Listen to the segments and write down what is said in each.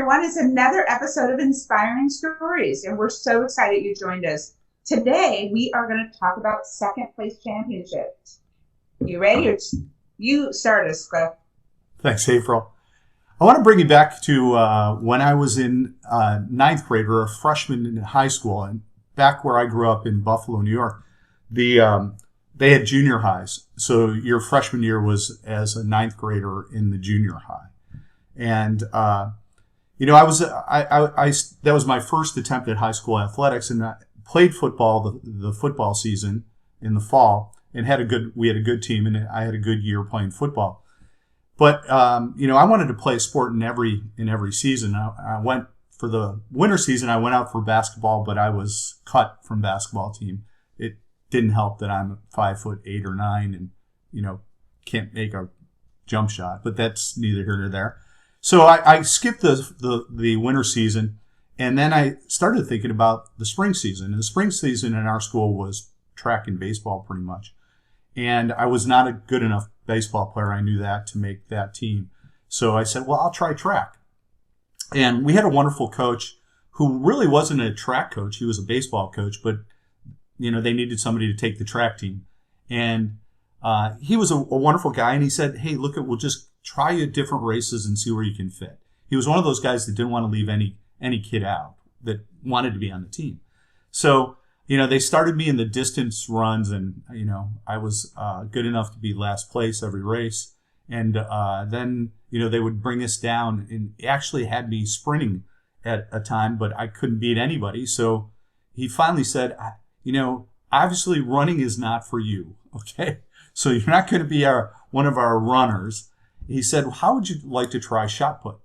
everyone. It's another episode of Inspiring Stories, and we're so excited you joined us. Today, we are going to talk about second place championships. You ready? You start us, Cliff. Thanks, April. I want to bring you back to when I was in ninth grade or a freshman in high school, and back where I grew up in Buffalo, New York. They had junior highs, so your freshman year was as a ninth grader in the junior high, and that was my first attempt at high school athletics, and I played football the football season in the fall, and we had a good team, and I had a good year playing football. But I wanted to play a sport in every season. I went for the winter season. I went out for basketball, but I was cut from basketball team. It didn't help that I'm 5'8" or 9" and can't make a jump shot. But that's neither here nor there. So I skipped the winter season, and then I started thinking about the spring season. And the spring season in our school was track and baseball pretty much. And I was not a good enough baseball player. I knew that to make that team. So I said, well, I'll try track. And we had a wonderful coach who really wasn't a track coach. He was a baseball coach, but they needed somebody to take the track team. And he was a wonderful guy. And he said, hey, we'll just try you different races and see where you can fit. He was one of those guys that didn't want to leave any kid out that wanted to be on the team. So, they started me in the distance runs, and, I was good enough to be last place every race. And then, they would bring us down and actually had me sprinting at a time, but I couldn't beat anybody. So he finally said, obviously running is not for you. Okay. So you're not going to be one of our runners. He said, how would you like to try shot put?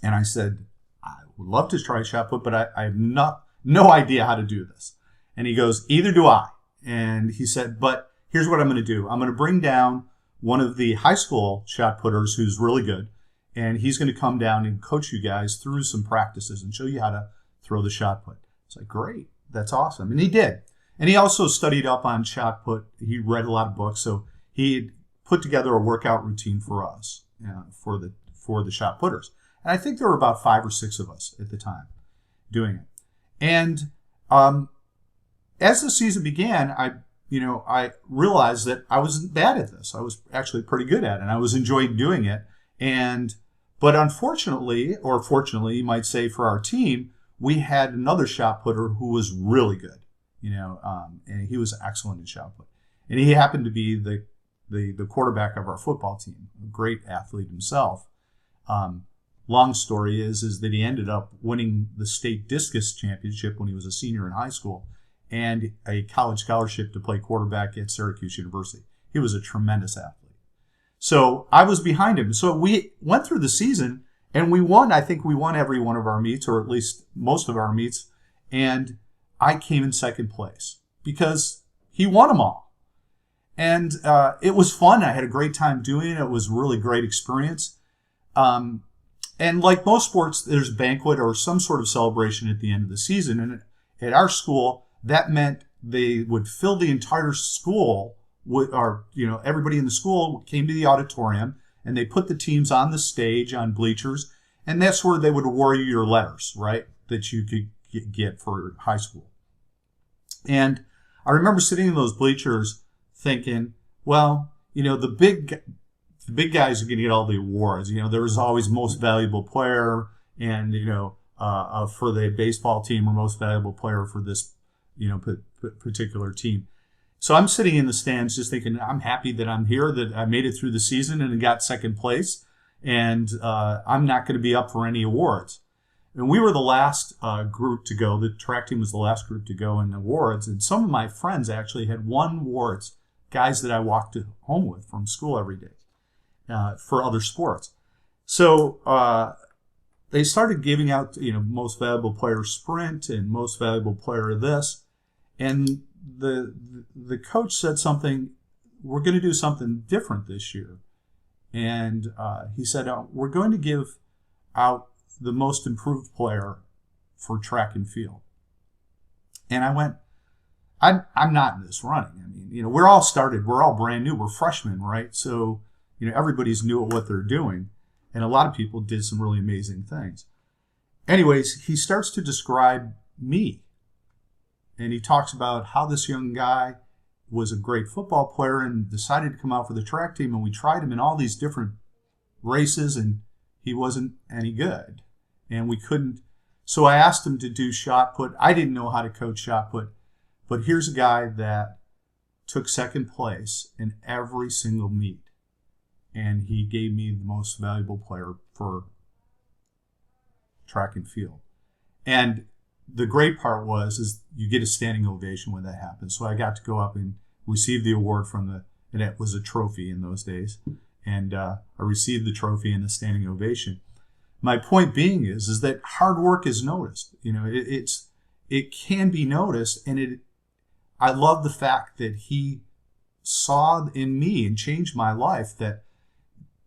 And I said, I would love to try shot put, but I have no idea how to do this. And he goes, either do I. And he said, but here's what I'm going to do. I'm going to bring down one of the high school shot putters who's really good. And he's going to come down and coach you guys through some practices and show you how to throw the shot put. It's like, great. That's awesome. And he did. And he also studied up on shot put. He read a lot of books. So he put together a workout routine for us, for the shot putters. And I think there were about 5 or 6 of us at the time doing it. And as the season began, I realized that I wasn't bad at this. I was actually pretty good at it, and I was enjoying doing it. But unfortunately, or fortunately, you might say, for our team, we had another shot putter who was really good, and he was excellent in shot put. And he happened to be the quarterback of our football team, a great athlete himself. Long story is that he ended up winning the state discus championship when he was a senior in high school, and a college scholarship to play quarterback at Syracuse University. He was a tremendous athlete. So I was behind him. So we went through the season, and we won. I think we won every one of our meets, or at least most of our meets. And I came in second place because he won them all. And it was fun. I had a great time doing it. It was a really great experience. And like most sports, there's a banquet or some sort of celebration at the end of the season. And at our school, that meant they would fill the entire school everybody in the school came to the auditorium, and they put the teams on the stage on bleachers, and that's where they would award you your letters, right, that you could get for high school. And I remember sitting in those bleachers thinking, well, the big guys are going to get all the awards. There was always most valuable player, and for the baseball team, or most valuable player for this particular team. So I'm sitting in the stands just thinking, I'm happy that I'm here, that I made it through the season and got second place, and I'm not going to be up for any awards. And we were the last group to go. The track team was the last group to go in awards, and some of my friends actually had won awards, guys that I walked home with from school every day for other sports. So they started giving out, most valuable player sprint and most valuable player this. And the coach said something, we're going to do something different this year. And he said, we're going to give out the most improved player for track and field. And I went, I'm not in this running. I mean, we're all brand new. We're freshmen, right? So, everybody's new at what they're doing. And a lot of people did some really amazing things. Anyways, he starts to describe me. And he talks about how this young guy was a great football player and decided to come out for the track team. And we tried him in all these different races, and he wasn't any good. And we couldn't. So I asked him to do shot put. I didn't know how to coach shot put. But here's a guy that took second place in every single meet. And he gave me the most valuable player for track and field. And the great part is you get a standing ovation when that happens. So I got to go up and receive the award and it was a trophy in those days. And I received the trophy and the standing ovation. My point being is that hard work is noticed. You know, it can be noticed, and I love the fact that he saw in me and changed my life that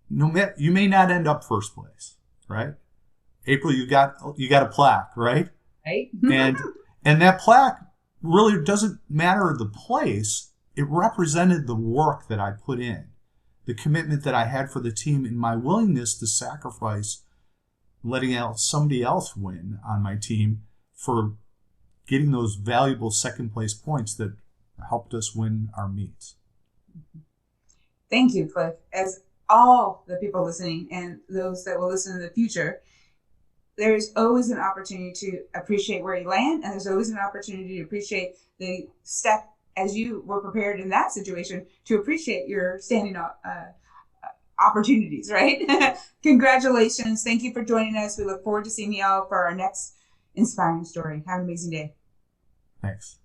no matter, you may not end up first place, right? April, you got a plaque, right? Right. and that plaque really doesn't matter the place. It represented the work that I put in, the commitment that I had for the team, and my willingness to sacrifice letting out somebody else win on my team for getting those valuable second place points that helped us win our meets. Thank you, Cliff. As all the people listening and those that will listen in the future, there's always an opportunity to appreciate where you land, and there's always an opportunity to appreciate the step as you were prepared in that situation to appreciate your standing opportunities, right? Congratulations. Thank you for joining us. We look forward to seeing y'all for our next inspiring story. Have an amazing day. Thanks.